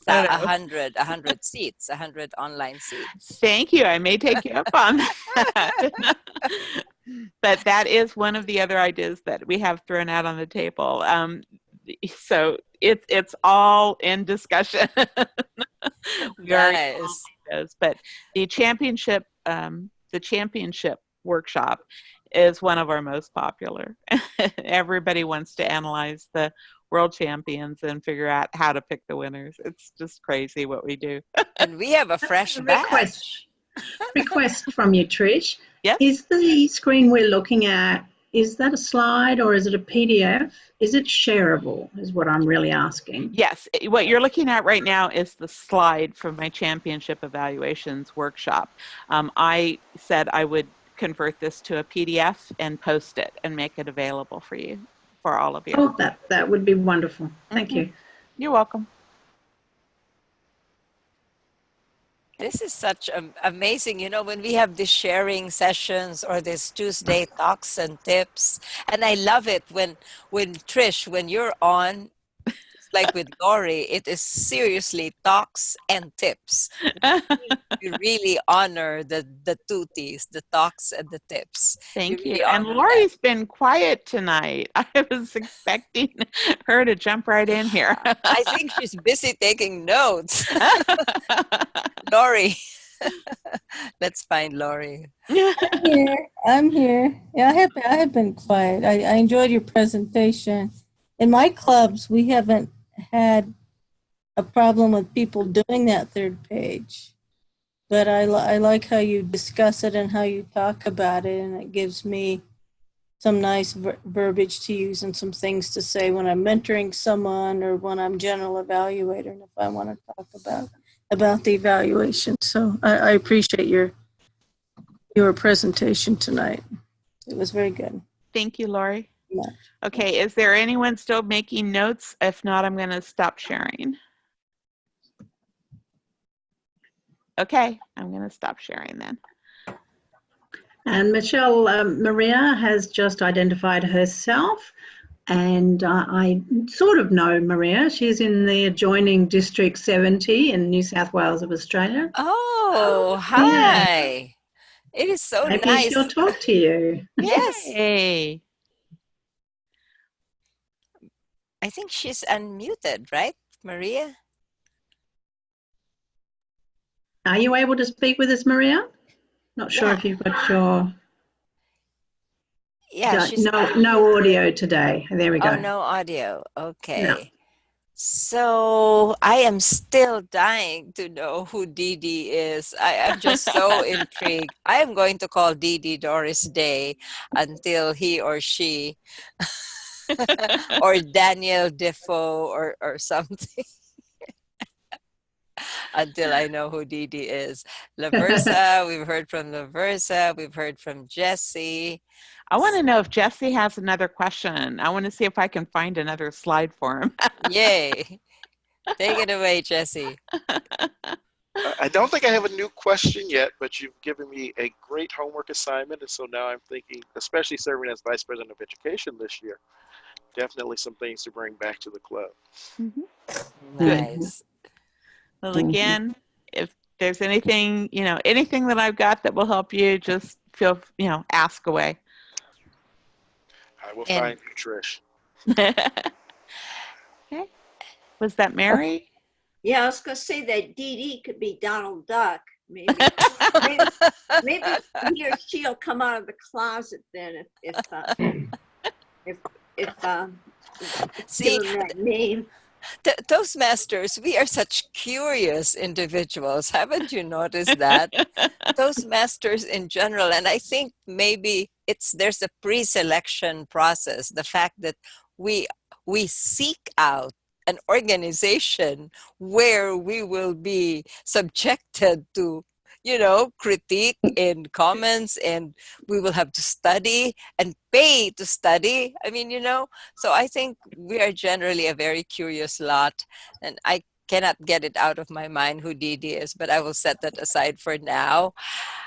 Speaker 2: No.
Speaker 3: 100 seats, 100 online seats.
Speaker 2: Thank you. I may take you up on that. But that is one of the other ideas that we have thrown out on the table. So it's all in discussion. We are
Speaker 3: Nice.
Speaker 2: those, but the championship workshop is one of our most popular. Everybody wants to analyze the world champions and figure out how to pick the winners. It's just crazy what we do.
Speaker 3: And we have a fresh batch.
Speaker 4: Request from you, Trish.
Speaker 2: Yes.
Speaker 4: Is the screen we're looking at, is that a slide or is it a PDF? Is it shareable, is what I'm really asking.
Speaker 2: Yes, what you're looking at right now is the slide from my championship evaluations workshop. I said I would convert this to a PDF and post it and make it available for you, for all of you.
Speaker 4: Oh, that would be wonderful. Thank you.
Speaker 2: You're welcome.
Speaker 3: This is such amazing, when we have these sharing sessions or these Tuesday talks and tips. And I love it when Trish, when you're on, like with Lori, it is seriously talks and tips. You really honor the two T's, the talks and the tips.
Speaker 2: Thank you.
Speaker 3: Really
Speaker 2: And
Speaker 3: honor
Speaker 2: Lori's been quiet tonight. I was expecting her to jump right in here.
Speaker 3: I think she's busy taking notes. Lori. Let's find Lori.
Speaker 8: I'm here. Yeah, I have been quiet. I enjoyed your presentation. in my clubs, we haven't had a problem with people doing that third page. But I like how you discuss it and how you talk about it, and it gives me some nice verbiage to use and some things to say when I'm mentoring someone or when I'm general evaluator, and if I want to talk about the evaluation. So I appreciate your presentation tonight. It was very good.
Speaker 2: Thank you, Lori.
Speaker 8: Yeah.
Speaker 2: Okay, is there anyone still making notes? If not, I'm going to stop sharing. Okay, I'm going to stop sharing then.
Speaker 4: And Michelle, Maria has just identified herself, and I sort of know Maria. She's in the adjoining District 70 in New South Wales of Australia.
Speaker 3: Oh, hi. It is so
Speaker 4: Maybe
Speaker 3: nice.
Speaker 4: she'll talk to you.
Speaker 3: Yes.
Speaker 2: Yay.
Speaker 3: I think she's unmuted, right, Maria?
Speaker 4: Are you able to speak with us, Maria? Not sure
Speaker 3: Yeah.
Speaker 4: if you've got your...
Speaker 3: Yeah, she's
Speaker 4: no audio today. There we go.
Speaker 3: Oh, no audio. Okay.
Speaker 4: Yeah.
Speaker 3: So I am still dying to know who Dee Dee is. I'm just so intrigued. I am going to call Dee Dee Doris Day until he or she or Daniel Defoe or something until I know who Dee Dee is. Laversa, we've heard from Laversa. We've heard from Jessie.
Speaker 2: I want to know if Jesse has another question. I want to see if I can find another slide for him.
Speaker 3: Yay. Take it away, Jessie.
Speaker 7: I don't think I have a new question yet, but you've given me a great homework assignment. And so now I'm thinking, especially serving as Vice President of Education this year, definitely some things to bring back to the club.
Speaker 3: Nice.
Speaker 2: Well, again, if there's anything, anything that I've got that will help you, just feel, ask away.
Speaker 7: I will find you, Trish.
Speaker 2: Okay. Was that Mary?
Speaker 5: Yeah, I was going to say that Dee Dee could be Donald Duck. Maybe, maybe he or she'll come out of the closet then if
Speaker 3: See,
Speaker 5: give him that name.
Speaker 3: Toastmasters, we are such curious individuals. Haven't you noticed that? Toastmasters in general, and I think maybe there's a pre-selection process. The fact that we seek out an organization where we will be subjected to critique and comments, and we will have to study and pay to study. So I think we are generally a very curious lot, and I cannot get it out of my mind who Dee Dee is, but I will set that aside for now.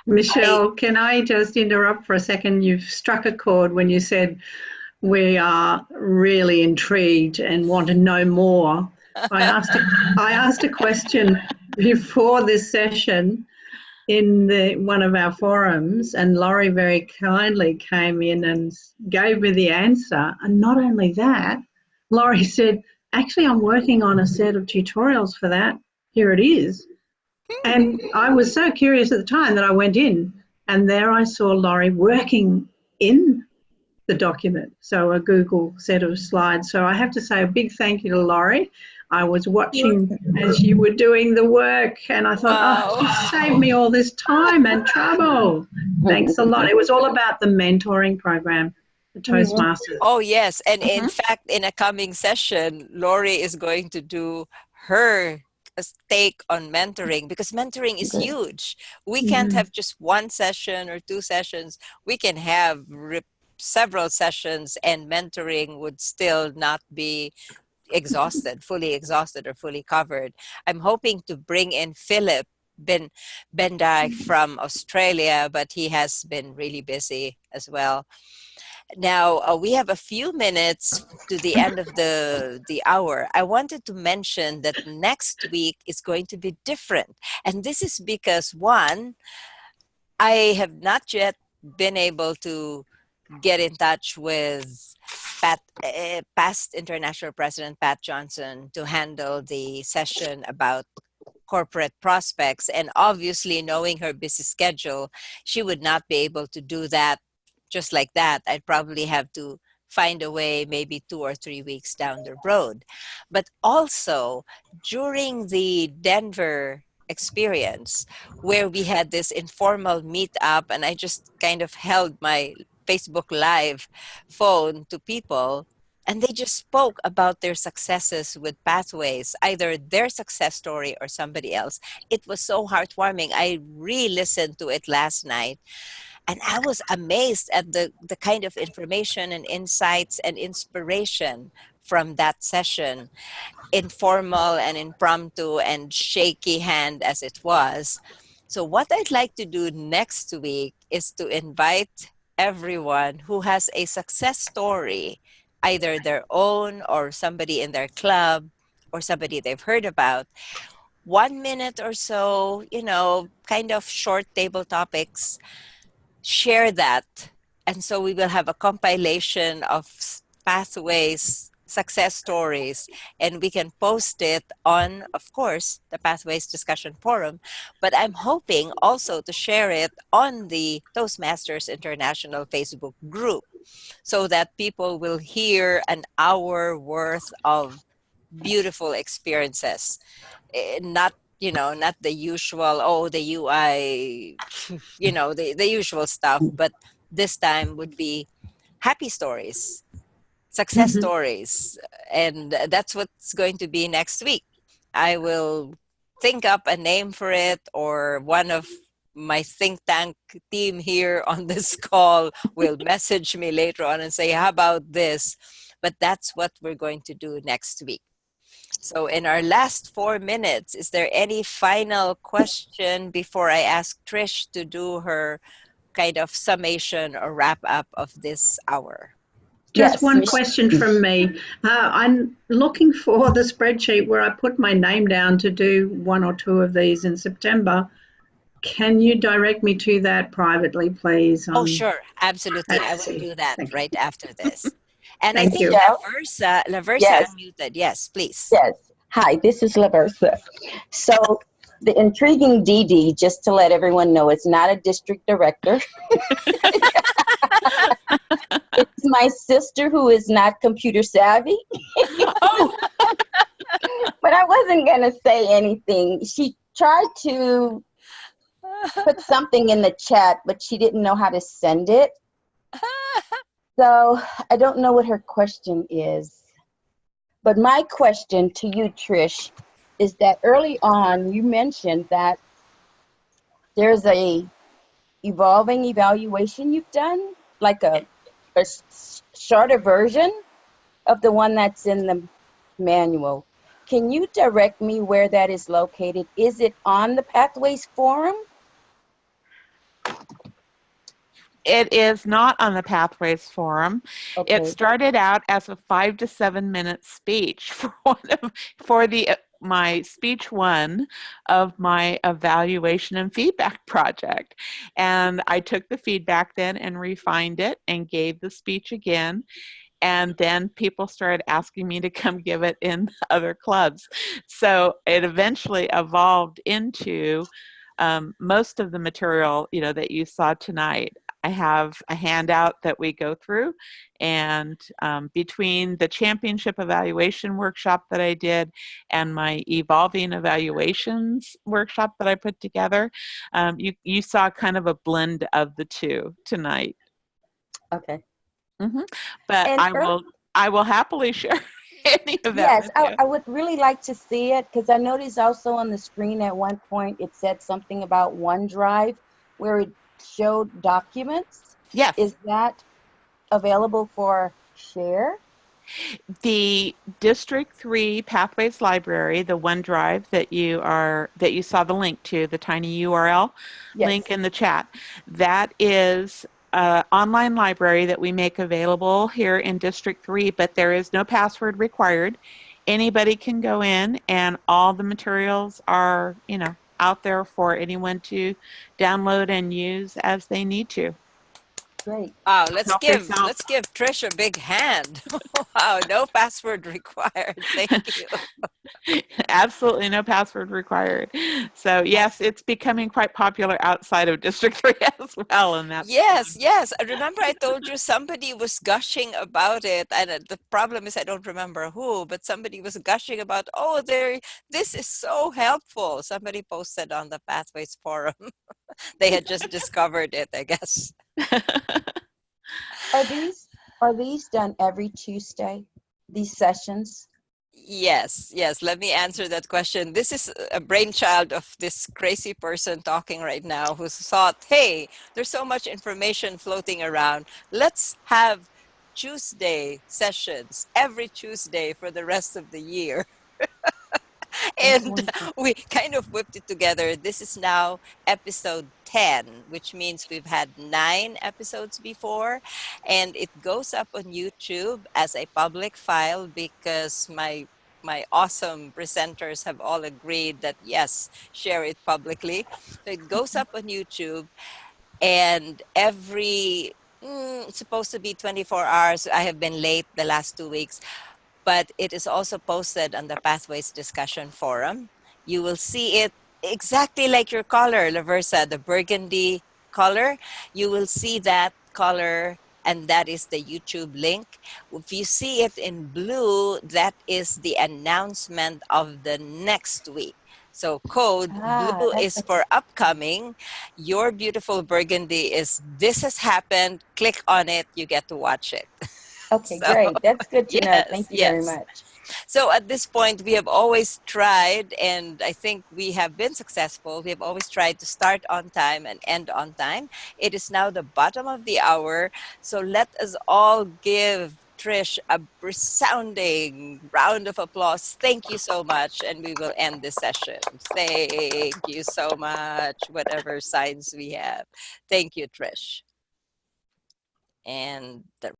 Speaker 4: Michelle, can I just interrupt for a second? You've struck a chord when you said we are really intrigued and want to know more. I asked a question before this session in one of our forums, and Laurie very kindly came in and gave me the answer. And not only that, Laurie said, actually, I'm working on a set of tutorials for that. Here it is. And I was so curious at the time that I went in, and there I saw Laurie working in the document, so a Google set of slides. So I have to say a big thank you to Laurie. I was watching as you were doing the work, and I thought, she saved me all this time and trouble. Thanks a lot. It was all about the mentoring program, the Toastmasters.
Speaker 3: Oh, yes. And in fact, in a coming session, Lori is going to do her take on mentoring, because mentoring is huge. We can't have just one session or two sessions. We can have several sessions, and mentoring would still not be fully exhausted or fully covered. I'm hoping to bring in Philip Bendai from Australia, but he has been really busy as well. Now, we have a few minutes to the end of the hour. I wanted to mention that next week is going to be different. And this is because, one, I have not yet been able to get in touch with past International President Pat Johnson to handle the session about corporate prospects. And obviously, knowing her busy schedule, she would not be able to do that just like that. I'd probably have to find a way maybe 2 or 3 weeks down the road. But also during the Denver experience, where we had this informal meetup, and I just kind of held my Facebook Live phone to people, and they just spoke about their successes with pathways, either their success story or somebody else. It was so heartwarming. I re-listened to it last night, and I was amazed at the kind of information and insights and inspiration from that session, informal and impromptu and shaky hand as it was. So, what I'd like to do next week is to invite everyone who has a success story, either their own or somebody in their club or somebody they've heard about, 1 minute or so, kind of short table topics, share that. And so we will have a compilation of pathways, success stories, and we can post it on, of course, the Pathways Discussion Forum. But I'm hoping also to share it on the Toastmasters International Facebook group so that people will hear an hour worth of beautiful experiences. Not not the usual, oh, the UI, the usual stuff, but this time would be happy stories, success stories. And that's what's going to be next week. I will think up a name for it, or one of my think tank team here on this call will message me later on and say, how about this? But that's what we're going to do next week. So in our last 4 minutes, is there any final question before I ask Trish to do her kind of summation or wrap up of this hour?
Speaker 4: Just one question from me. I'm looking for the spreadsheet where I put my name down to do 1 or 2 of these in September. Can you direct me to that privately, please?
Speaker 3: Oh, sure. Absolutely. I will do that right after this. And I think Laversa
Speaker 9: Yes.
Speaker 3: unmuted. Yes, please.
Speaker 9: Yes. Hi, this is Laversa. So the intriguing Dee, just to let everyone know, it's not a district director. It's my sister who is not computer savvy. But I wasn't going to say anything. She tried to put something in the chat, but she didn't know how to send it. So I don't know what her question is. But my question to you, Trish, is that early on you mentioned that there's a evolving evaluation you've done, like a shorter version of the one that's in the manual. Can you direct me where that is located? Is it on the Pathways Forum?
Speaker 2: It is not on the Pathways Forum.
Speaker 9: Okay.
Speaker 2: It started out as a 5 to 7 minute speech for my speech 1 of my evaluation and feedback project. And I took the feedback then and refined it and gave the speech again. And then people started asking me to come give it in other clubs. So it eventually evolved into most of the material, that you saw tonight. I have a handout that we go through, and between the championship evaluation workshop that I did and my evolving evaluations workshop that I put together, you saw kind of a blend of the two tonight.
Speaker 9: Okay.
Speaker 2: Mm-hmm. But
Speaker 9: And
Speaker 2: I will happily share any of that.
Speaker 9: Yes, I would really like to see it, because I noticed also on the screen at one point it said something about OneDrive where it showed documents.
Speaker 2: Yes.
Speaker 9: Is that available for share?
Speaker 2: The District 3 Pathways Library, the OneDrive that you saw the link to, the tiny URL link in the chat, that is an online library that we make available here in District 3, but there is no password required. Anybody can go in, and all the materials are, out there for anyone to download and use as they need to.
Speaker 9: Great.
Speaker 3: Wow,
Speaker 2: Help yourself.
Speaker 3: let's give Trish a big hand. Wow, no password required. Thank you.
Speaker 2: Absolutely no password required. So yes, it's becoming quite popular outside of District 3 as well, and that's
Speaker 3: Yes, yes. I remember I told you somebody was gushing about it, and the problem is I don't remember who, but somebody was gushing about, oh, this is so helpful. Somebody posted on the Pathways forum. They had just discovered it, I guess.
Speaker 9: Are these done every Tuesday? These sessions?
Speaker 3: Yes, yes. Let me answer that question. This is a brainchild of this crazy person talking right now who's thought, hey, there's so much information floating around. Let's have Tuesday sessions every Tuesday for the rest of the year. And
Speaker 9: Okay.
Speaker 3: we kind of whipped it together. This is now episode 10, which means we've had 9 episodes before, and it goes up on YouTube as a public file because my awesome presenters have all agreed that yes, share it publicly. So it goes up on YouTube, and it's supposed to be 24 hours. I have been late the last 2 weeks, but it is also posted on the Pathways discussion forum. You will see it exactly like your color, Laversa, the burgundy color. You will see that color, and that is the YouTube link. If you see it in blue, that is the announcement of the next week. So code
Speaker 9: Ah,
Speaker 3: blue is for upcoming. Your beautiful burgundy is this has happened. Click on it, you get to watch it.
Speaker 9: okay,
Speaker 3: So
Speaker 9: great. That's good to know.
Speaker 3: yes,
Speaker 9: Thank you very
Speaker 3: yes.
Speaker 9: much.
Speaker 3: So at this point, we have always tried, and I think we have been successful. We have always tried to start on time and end on time. It is now the bottom of the hour. So let us all give Trish a resounding round of applause. Thank you so much. And we will end this session. Thank you so much, whatever signs we have. Thank you, Trish. And the